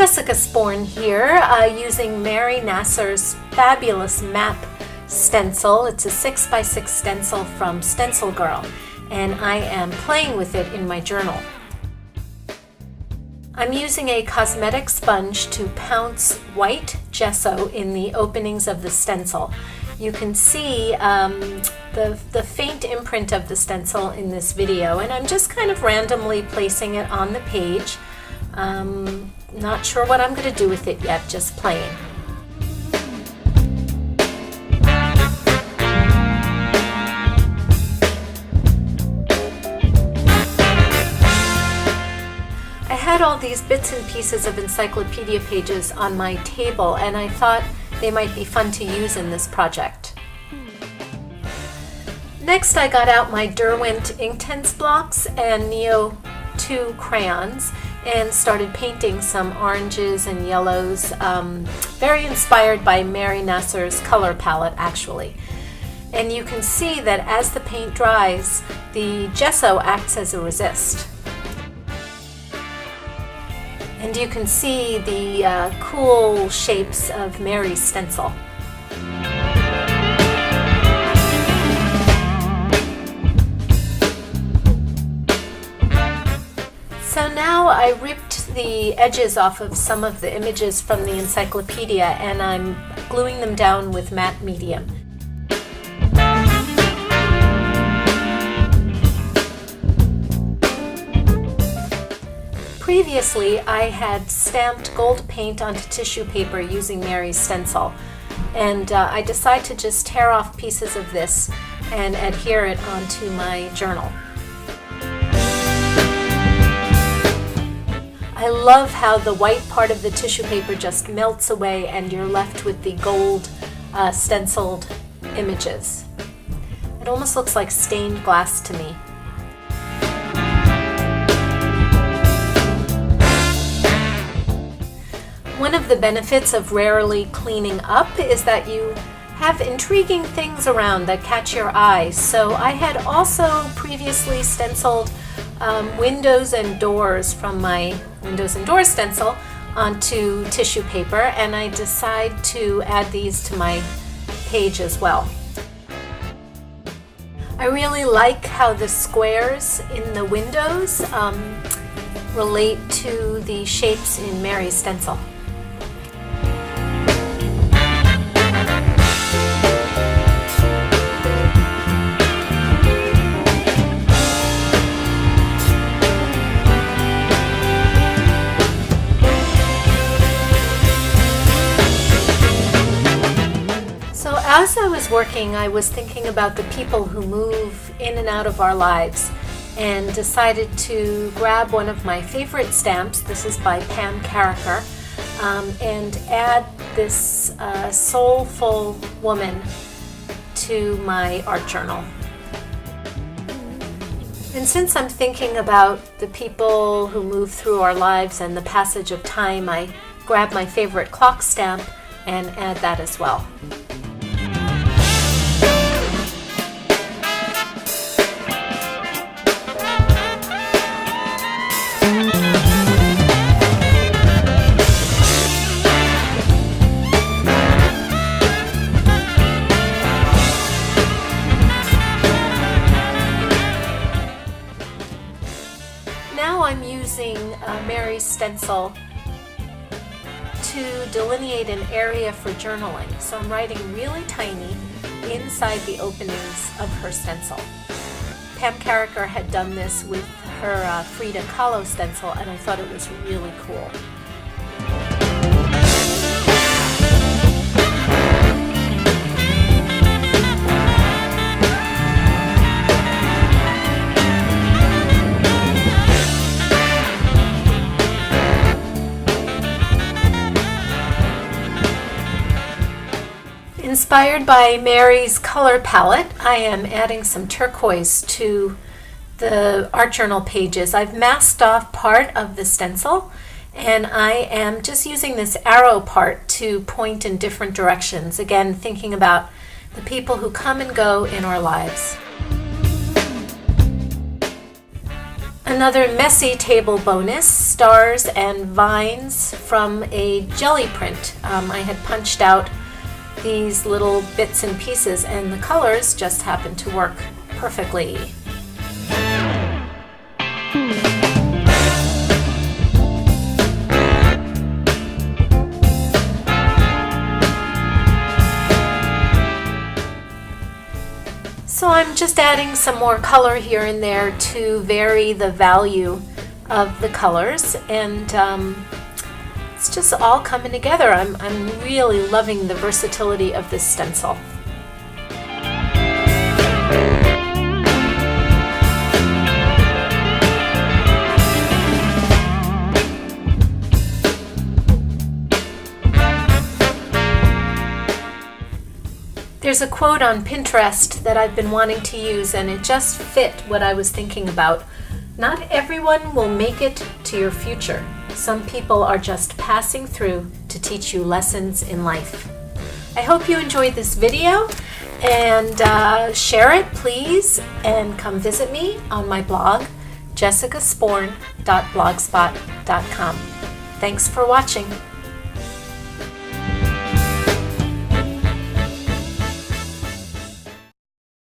Jessica Sporn here, using Mary Nasser's fabulous map stencil. It's a 6x6 stencil from Stencil Girl, and I am playing with it in my journal. I'm using a cosmetic sponge to pounce white gesso in the openings of the stencil. You can see the faint imprint of the stencil in this video, and I'm just kind of randomly placing it on the page. Not sure what I'm going to do with it yet, just playing. I had all these bits and pieces of encyclopedia pages on my table, and I thought they might be fun to use in this project. Next, I got out my Derwent Inktense blocks and Neo 2 crayons and started painting some oranges and yellows, very inspired by Mary Nasser's color palette, actually. And you can see that as the paint dries, the gesso acts as a resist. And you can see the cool shapes of Mary's stencil. So now I ripped the edges off of some of the images from the encyclopedia, and I'm gluing them down with matte medium. Previously, I had stamped gold paint onto tissue paper using Mary's stencil, and I decided to just tear off pieces of this and adhere it onto my journal. I love how the white part of the tissue paper just melts away and you're left with the gold stenciled images. It almost looks like stained glass to me. One of the benefits of rarely cleaning up is that you have intriguing things around that catch your eye. So I had also previously stenciled windows and doors from my windows and doors stencil onto tissue paper, and I decide to add these to my page as well. I really like how the squares in the windows relate to the shapes in Mary's stencil. As I was working, I was thinking about the people who move in and out of our lives, and decided to grab one of my favorite stamps. This is by Pam Carricker, and add this soulful woman to my art journal. And since I'm thinking about the people who move through our lives and the passage of time, I grab my favorite clock stamp and add that as well. Now I'm using Mary's stencil to delineate an area for journaling. So I'm writing really tiny inside the openings of her stencil. Pam Carricker had done this with her Frida Kahlo stencil, and I thought it was really cool. Inspired by Mary's color palette, I am adding some turquoise to the art journal pages. I've masked off part of the stencil, and I am just using this arrow part to point in different directions, again thinking about the people who come and go in our lives. Another messy table bonus, stars and vines from a jelly print. I had punched out these little bits and pieces and the colors just happened to work perfectly. So I'm just adding some more color here and there to vary the value of the colors, and it's just all coming together. I'm really loving the versatility of this stencil. There's a quote on Pinterest that I've been wanting to use, and it just fit what I was thinking about. Not everyone will make it to your future. Some people are just passing through to teach you lessons in life. I hope you enjoyed this video, and share it please, and come visit me on my blog, jessicasporn.blogspot.com. Thanks for watching.